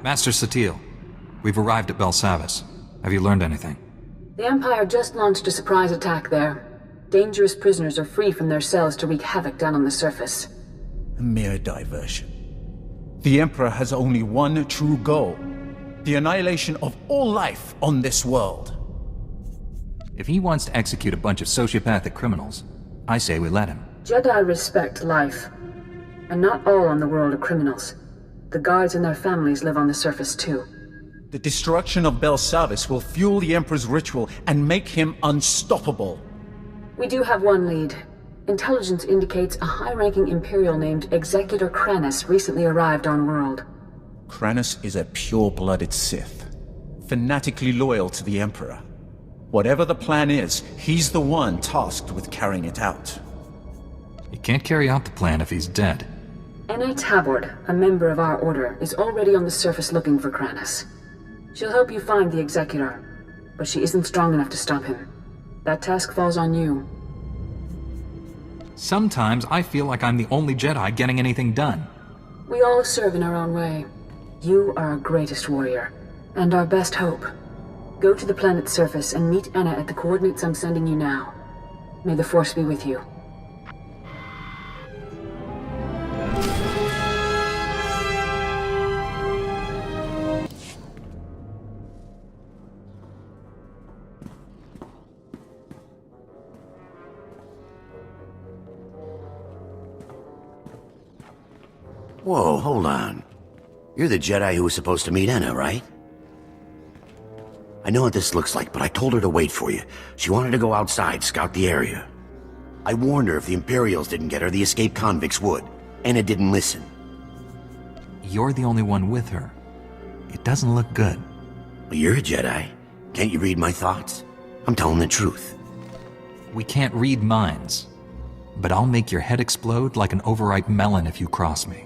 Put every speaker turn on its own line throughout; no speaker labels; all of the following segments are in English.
Master Satil, we've arrived at Belsavis. Have you learned anything?
The Empire just launched a surprise attack there. Dangerous prisoners are free from their cells to wreak havoc down on the surface.
A mere diversion. The Emperor has only one true goal: the annihilation of all life on this world.
If he wants to execute a bunch of sociopathic criminals, I say we let him.
Jedi respect life. And not all on the world are criminals. The guards and their families live on the surface too.
The destruction of Belsavis will fuel the Emperor's ritual and make him unstoppable.
We do have one lead. Intelligence indicates a high-ranking Imperial named Executor Kranis recently arrived on world.
Kranis is a pure-blooded Sith, fanatically loyal to the Emperor. Whatever the plan is, he's the one tasked with carrying it out.
He can't carry out the plan if he's dead.
Enna Tabord, a member of our order, is already on the surface looking for Kranis. She'll help you find the Executor, but she isn't strong enough to stop him. That task falls on you.
Sometimes I feel like I'm the only Jedi getting anything done.
We all serve in our own way. You are our greatest warrior, and our best hope. Go to the planet's surface and meet Enna at the coordinates I'm sending you now. May the Force be with you.
Whoa, hold on. You're the Jedi who was supposed to meet Enna, right? I know what this looks like, but I told her to wait for you. She wanted to go outside, scout the area. I warned her if the Imperials didn't get her, the escaped convicts would. Enna didn't listen.
You're the only one with her. It doesn't look good.
Well, you're a Jedi. Can't you read my thoughts? I'm telling the truth.
We can't read minds. But I'll make your head explode like an overripe melon if you cross me.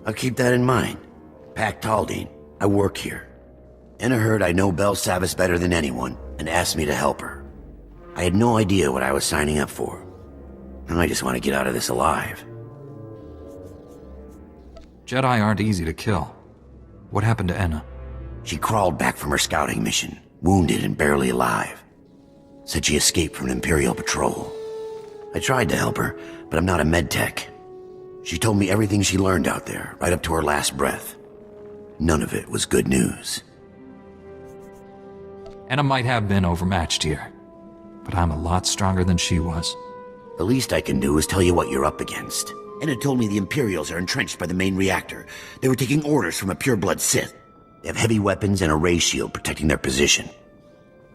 I'll keep that in mind. Pac Taldine, I work here. Enna heard I know Belsavis better than anyone, and asked me to help her. I had no idea what I was signing up for. And I just want to get out of this alive.
Jedi aren't easy to kill. What happened to Enna?
She crawled back from her scouting mission, wounded and barely alive. Said she escaped from an Imperial patrol. I tried to help her, but I'm not a medtech. She told me everything she learned out there, right up to her last breath. None of it was good news.
Enna might have been overmatched here, but I'm a lot stronger than she was.
The least I can do is tell you what you're up against. Enna told me the Imperials are entrenched by the main reactor. They were taking orders from a pureblood Sith. They have heavy weapons and a ray shield protecting their position.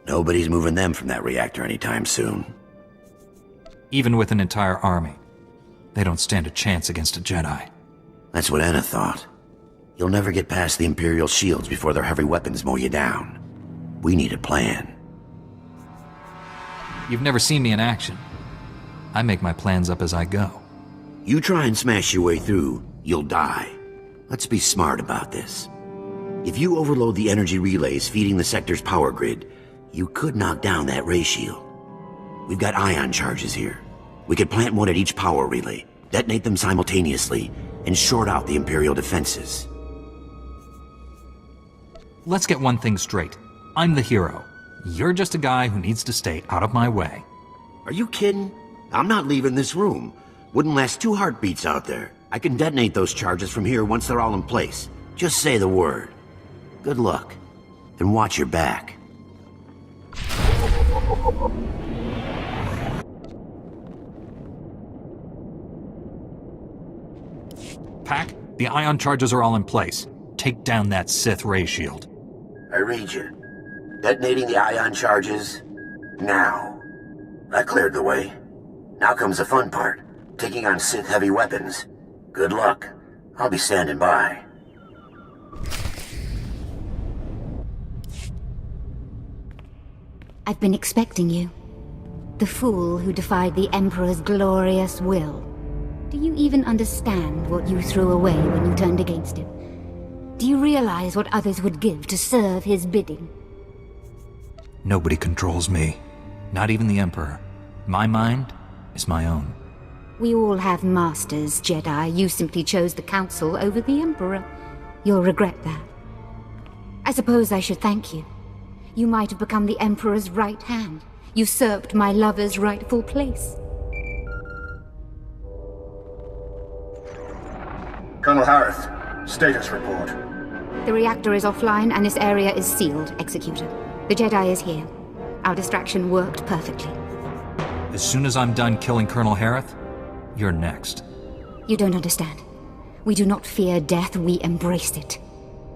Nobody's moving them from that reactor anytime soon.
Even with an entire army, they don't stand a chance against a Jedi.
That's what Enna thought. You'll never get past the Imperial shields before their heavy weapons mow you down. We need a plan.
You've never seen me in action. I make my plans up as I go.
You try and smash your way through, you'll die. Let's be smart about this. If you overload the energy relays feeding the sector's power grid, you could knock down that ray shield. We've got ion charges here. We could plant one at each power relay, detonate them simultaneously, and short out the Imperial defenses.
Let's get one thing straight. I'm the hero. You're just a guy who needs to stay out of my way.
Are you kidding? I'm not leaving this room. Wouldn't last 2 heartbeats out there. I can detonate those charges from here once they're all in place. Just say the word. Good luck. And watch your back.
Pac, the ion charges are all in place. Take down that Sith ray shield.
I read you. Detonating the ion charges now. I cleared the way. Now comes the fun part. Taking on Sith heavy weapons. Good luck. I'll be standing by.
I've been expecting you. The fool who defied the Emperor's glorious will. Do you even understand what you threw away when you turned against him? Do you realize what others would give to serve his bidding?
Nobody controls me. Not even the Emperor. My mind is my own.
We all have masters, Jedi. You simply chose the Council over the Emperor. You'll regret that. I suppose I should thank you. You might have become the Emperor's right hand, usurped my lover's rightful place.
Colonel Harith, status report.
The reactor is offline and this area is sealed, Executor. The Jedi is here. Our distraction worked perfectly.
As soon as I'm done killing Colonel Harith, you're next.
You don't understand. We do not fear death, we embrace it.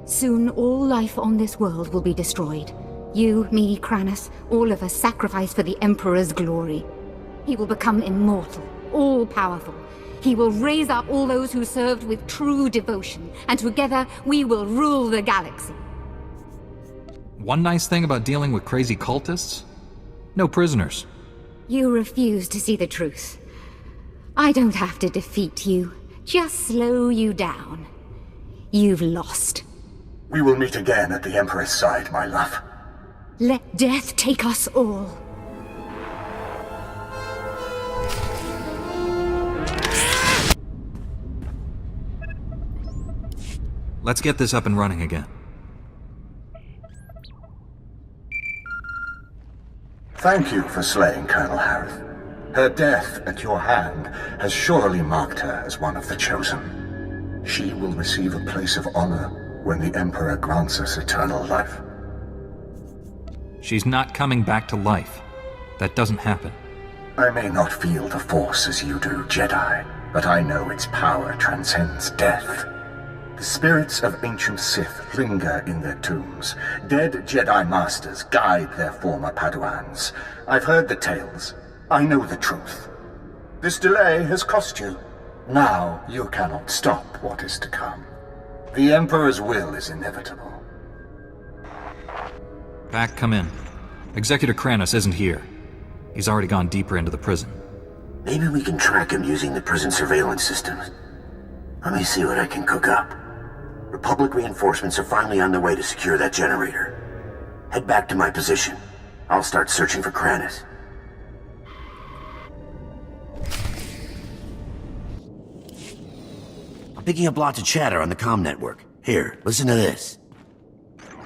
Soon all life on this world will be destroyed. You, me, Kranos, all of us sacrificed for the Emperor's glory. He will become immortal, all-powerful. He will raise up all those who served with true devotion, and together we will rule the galaxy.
One nice thing about dealing with crazy cultists? No prisoners.
You refuse to see the truth. I don't have to defeat you, just slow you down. You've lost.
We will meet again at the Emperor's side, my love.
Let death take us all.
Let's get this up and running again.
Thank you for slaying Colonel Harith. Her death at your hand has surely marked her as one of the chosen. She will receive a place of honor when the Emperor grants us eternal life.
She's not coming back to life. That doesn't happen.
I may not feel the Force as you do, Jedi, but I know its power transcends death. The spirits of ancient Sith linger in their tombs. Dead Jedi Masters guide their former Padawans. I've heard the tales. I know the truth. This delay has cost you. Now you cannot stop what is to come. The Emperor's will is inevitable.
Pack, come in. Executor Kranos isn't here. He's already gone deeper into the prison.
Maybe we can track him using the prison surveillance systems. Let me see what I can cook up. Republic reinforcements are finally on their way to secure that generator. Head back to my position. I'll start searching for Kranos. I'm picking up lots of chatter on the comm network. Here, listen to this.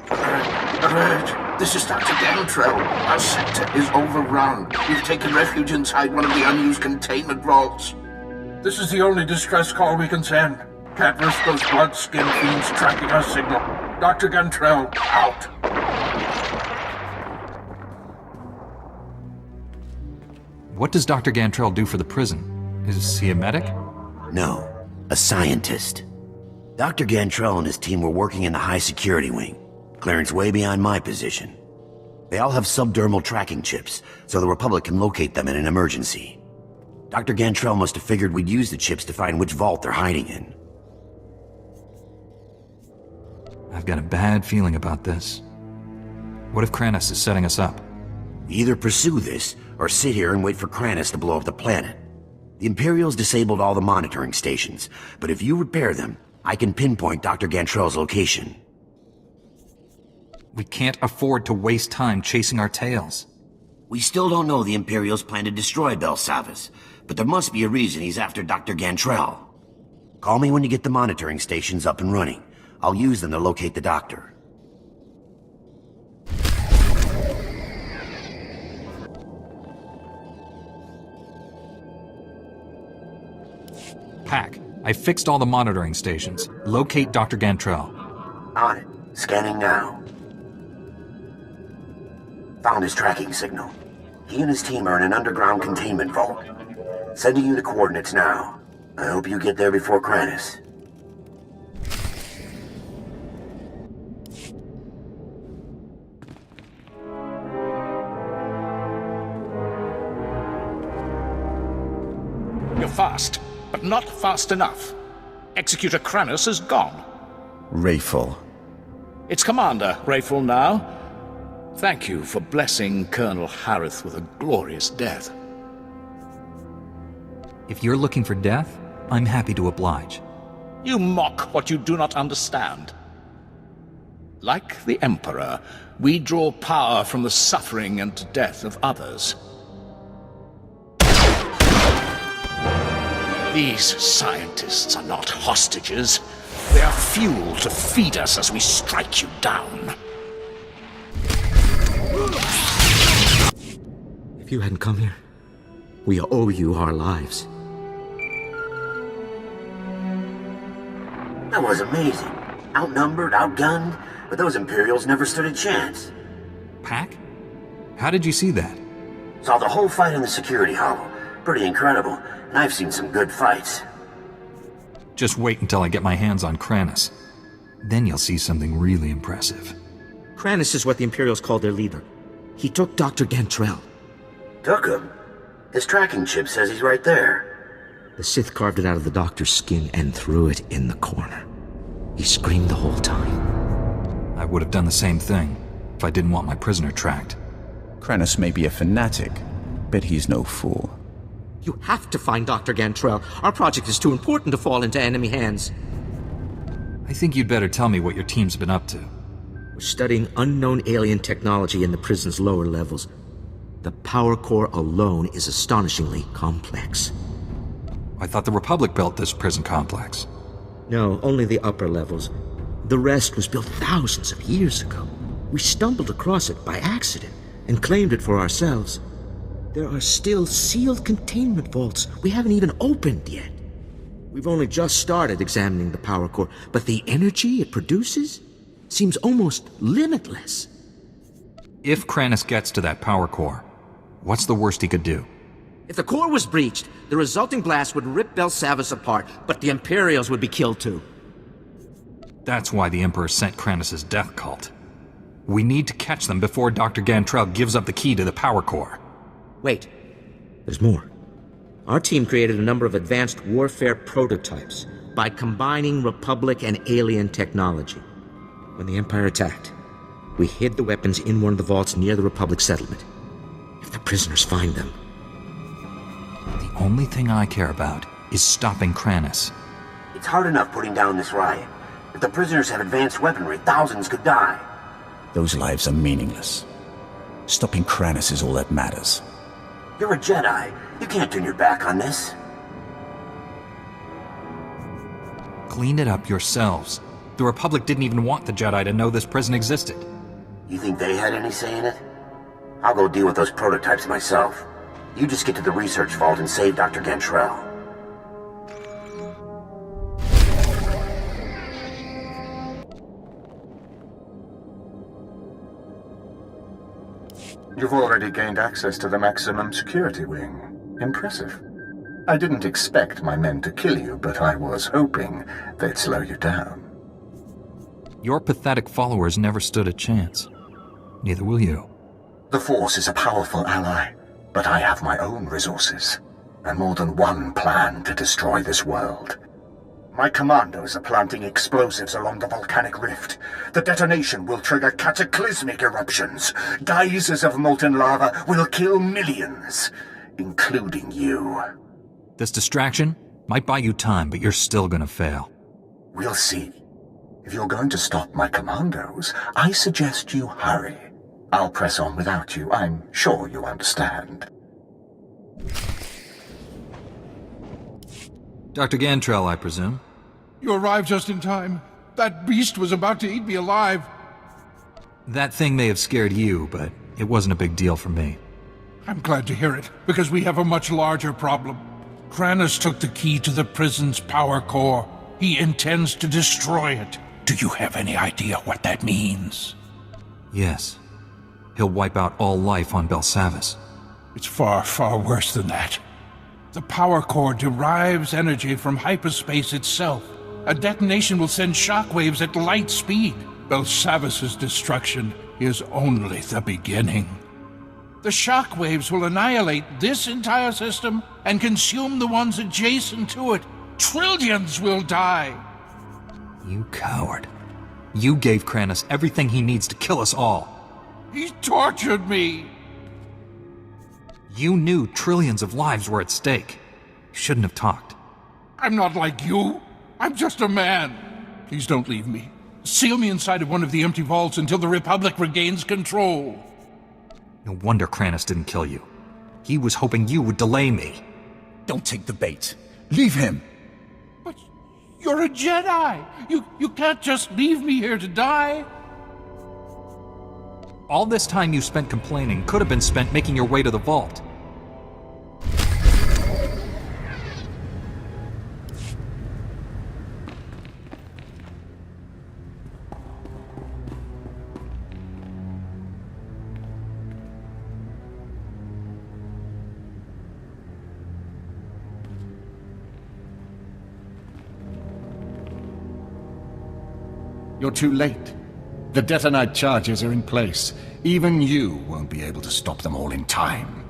Alert! This is Dr. Gantrell. Our sector is overrun. We've taken refuge inside one of the unused containment vaults.
This is the only distress call we can send. Can't risk those blood-skin fiends tracking our signal. Dr. Gantrell, out.
What does Dr. Gantrell do for the prison? Is he a medic?
No, a scientist. Dr. Gantrell and his team were working in the high-security wing. Clearance way beyond my position. They all have subdermal tracking chips, so the Republic can locate them in an emergency. Dr. Gantrell must have figured we'd use the chips to find which vault they're hiding in.
I've got a bad feeling about this. What if Kranos is setting us up?
Either pursue this, or sit here and wait for Kranos to blow up the planet. The Imperials disabled all the monitoring stations, but if you repair them, I can pinpoint Dr. Gantrell's location.
We can't afford to waste time chasing our tails.
We still don't know the Imperials plan to destroy Belsavis, but there must be a reason he's after Dr. Gantrell. Call me when you get the monitoring stations up and running. I'll use them to locate the doctor.
Pack, I fixed all the monitoring stations. Locate Dr. Gantrell.
On it. Scanning now. Found his tracking signal. He and his team are in an underground containment vault. Sending you the coordinates now. I hope you get there before Kranos.
You're fast, but not fast enough. Executor Kranos is gone.
Rayful.
It's Commander Rayful now. Thank you for blessing Colonel Harith with a glorious death.
If you're looking for death, I'm happy to oblige.
You mock what you do not understand. Like the Emperor, we draw power from the suffering and death of others. These scientists are not hostages. They are fuel to feed us as we strike you down.
If you hadn't come here, we owe you our lives.
That was amazing. Outnumbered, outgunned, but those Imperials never stood a chance.
Pack? How did you see that?
Saw the whole fight in the security hollow. Pretty incredible, and I've seen some good fights.
Just wait until I get my hands on Kranis. Then you'll see something really impressive.
Kranis is what the Imperials call their leader. He took Dr. Gantrell.
Took him? His tracking chip says he's right there.
The Sith carved it out of the doctor's skin and threw it in the corner. He screamed the whole time.
I would have done the same thing if I didn't want my prisoner tracked.
Kranis may be a fanatic, but he's no fool.
You have to find Dr. Gantrell. Our project is too important to fall into enemy hands.
I think you'd better tell me what your team's been up to.
We're studying unknown alien technology in the prison's lower levels. The power core alone is astonishingly complex.
I thought the Republic built this prison complex.
No, only the upper levels. The rest was built thousands of years ago. We stumbled across it by accident and claimed it for ourselves. There are still sealed containment vaults we haven't even opened yet. We've only just started examining the power core, but the energy it produces seems almost limitless.
If Kranis gets to that power core, what's the worst he could do?
If the core was breached, the resulting blast would rip Belsavis apart, but the Imperials would be killed too.
That's why the Emperor sent Kranis' death cult. We need to catch them before Dr. Gantrell gives up the key to the power core.
Wait, there's more. Our team created a number of advanced warfare prototypes by combining Republic and alien technology. When the Empire attacked, we hid the weapons in one of the vaults near the Republic settlement. If the prisoners find them...
The only thing I care about is stopping Kranis.
It's hard enough putting down this riot. If the prisoners have advanced weaponry, thousands could die.
Those lives are meaningless. Stopping Kranis is all that matters.
You're a Jedi. You can't turn your back on this.
Clean it up yourselves. The Republic didn't even want the Jedi to know this prison existed.
You think they had any say in it? I'll go deal with those prototypes myself. You just get to the research vault and save Dr. Gantrell.
You've already gained access to the maximum security wing. Impressive. I didn't expect my men to kill you, but I was hoping they'd slow you down.
Your pathetic followers never stood a chance. Neither will you.
The Force is a powerful ally, but I have my own resources, and more than one plan to destroy this world. My commandos are planting explosives along the volcanic rift. The detonation will trigger cataclysmic eruptions. Geysers of molten lava will kill millions, including you.
This distraction might buy you time, but you're still gonna fail.
We'll see. If you're going to stop my commandos, I suggest you hurry. I'll press on without you. I'm sure you understand.
Dr. Gantrell, I presume?
You arrived just in time. That beast was about to eat me alive.
That thing may have scared you, but it wasn't a big deal for me.
I'm glad to hear it, because we have a much larger problem. Kranis took the key to the prison's power core. He intends to destroy it. Do you have any idea what that means?
Yes. He'll wipe out all life on Belsavis.
It's far, far worse than that. The power core derives energy from hyperspace itself. A detonation will send shockwaves at light speed. Belsavis' destruction is only the beginning. The shockwaves will annihilate this entire system and consume the ones adjacent to it. Trillions will die.
You coward. You gave Kranis everything he needs to kill us all.
He tortured me.
You knew trillions of lives were at stake. You shouldn't have talked.
I'm not like you. I'm just a man. Please don't leave me. Seal me inside of one of the empty vaults until the Republic regains control.
No wonder Kranis didn't kill you. He was hoping you would delay me.
Don't take the bait. Leave him.
But You're a Jedi! You can't just leave me here to die!
All this time you spent complaining could have been spent making your way to the vault.
You're too late. The detonite charges are in place. Even you won't be able to stop them all in time.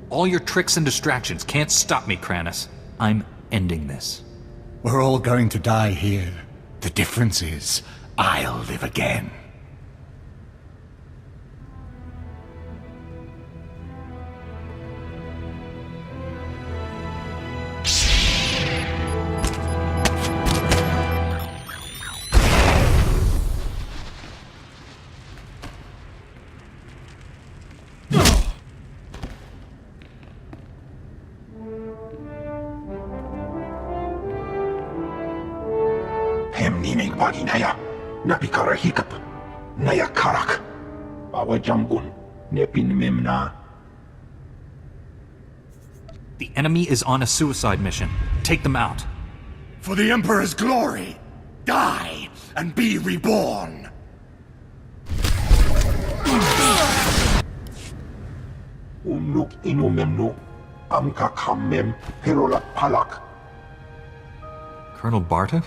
All your tricks and distractions can't stop me, Kranis. I'm ending this.
We're all going to die here. The difference is, I'll live again.
Hemnining paginaya, napikara hikap, naya karak, bawa jambun, nepin memna.
The enemy is on a suicide mission. Take them out.
For the Emperor's glory, die and be reborn.
Unuk inumemnu, amka kammem, perolak palak.
Colonel Bartov?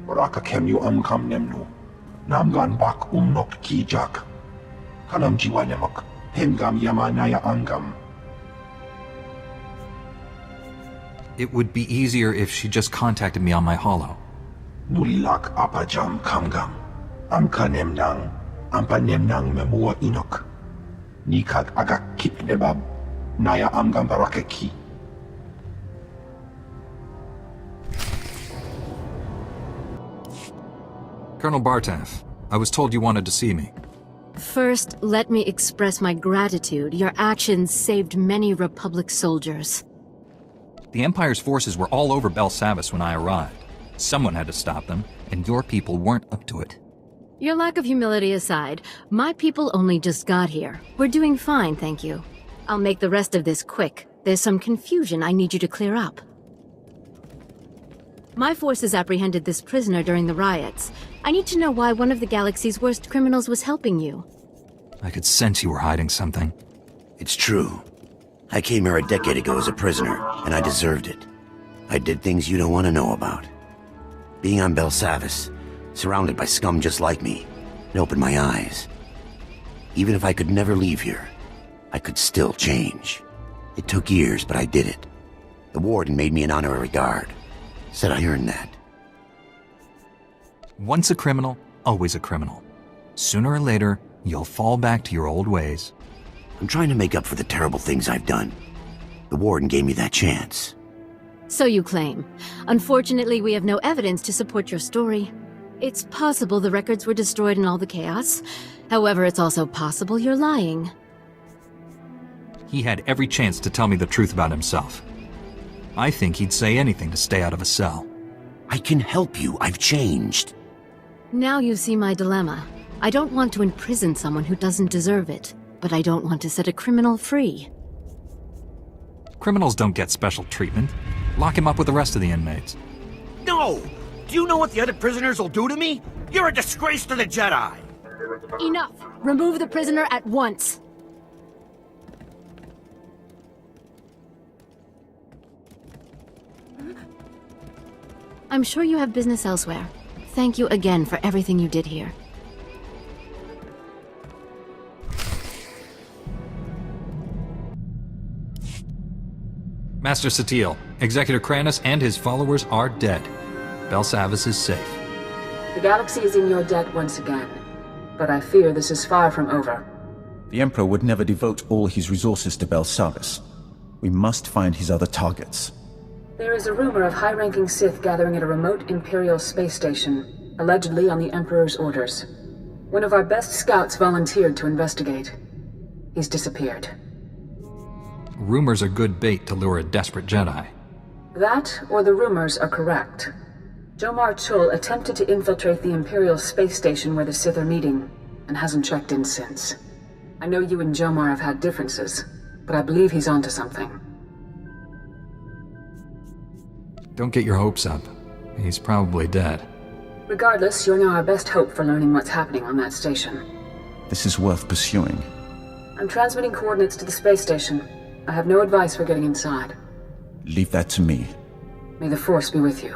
Baraka kemyu amkam nemnu, namgan bak umnok kijak. Kanam jiwanemak, hemgam yamanaya angam.
It would be easier if she just contacted me on my holo.
Nulilak apajam kamgam, amka nemnang, ampa nemnang memua inok. Nikak agak kip nebab, naya amgam barakeki.
Colonel Bartov, I was told you wanted to see me.
First, let me express my gratitude. Your actions saved many Republic soldiers.
The Empire's forces were all over Belsavis when I arrived. Someone had to stop them, and your people weren't up to it.
Your lack of humility aside, my people only just got here. We're doing fine, thank you. I'll make the rest of this quick. There's some confusion I need you to clear up. My forces apprehended this prisoner during the riots. I need to know why one of the galaxy's worst criminals was helping you.
I could sense you were hiding something.
It's true. I came here a decade ago as a prisoner, and I deserved it. I did things you don't want to know about. Being on Belsavis, surrounded by scum just like me, it opened my eyes. Even if I could never leave here, I could still change. It took years, but I did it. The warden made me an honorary guard. Said I earned that.
Once a criminal, always a criminal. Sooner or later, you'll fall back to your old ways.
I'm trying to make up for the terrible things I've done. The warden gave me that chance.
So you claim. Unfortunately, we have no evidence to support your story. It's possible the records were destroyed in all the chaos. However, it's also possible you're lying.
He had every chance to tell me the truth about himself. I think he'd say anything to stay out of a cell.
I can help you. I've changed.
Now you see my dilemma. I don't want to imprison someone who doesn't deserve it, but I don't want to set a criminal free.
Criminals don't get special treatment. Lock him up with the rest of the inmates.
No! Do you know what the other prisoners will do to me? You're a disgrace to the Jedi!
Enough! Remove the prisoner at once! I'm sure you have business elsewhere. Thank you again for everything you did here.
Master SWTOR, Executor Kranis and his followers are dead. Belsavis is safe.
The galaxy is in your debt once again, but I fear this is far from over.
The Emperor would never devote all his resources to Belsavis. We must find his other targets.
There is a rumor of high-ranking Sith gathering at a remote Imperial space station, allegedly on the Emperor's orders. One of our best scouts volunteered to investigate. He's disappeared.
Rumors are good bait to lure a desperate Jedi.
That, or the rumors, are correct. Jomar Chul attempted to infiltrate the Imperial space station where the Sith are meeting, and hasn't checked in since. I know you and Jomar have had differences, but I believe he's onto something.
Don't get your hopes up. He's probably dead.
Regardless, you're now our best hope for learning what's happening on that station.
This is worth pursuing.
I'm transmitting coordinates to the space station. I have no advice for getting inside.
Leave that to me.
May the Force be with you.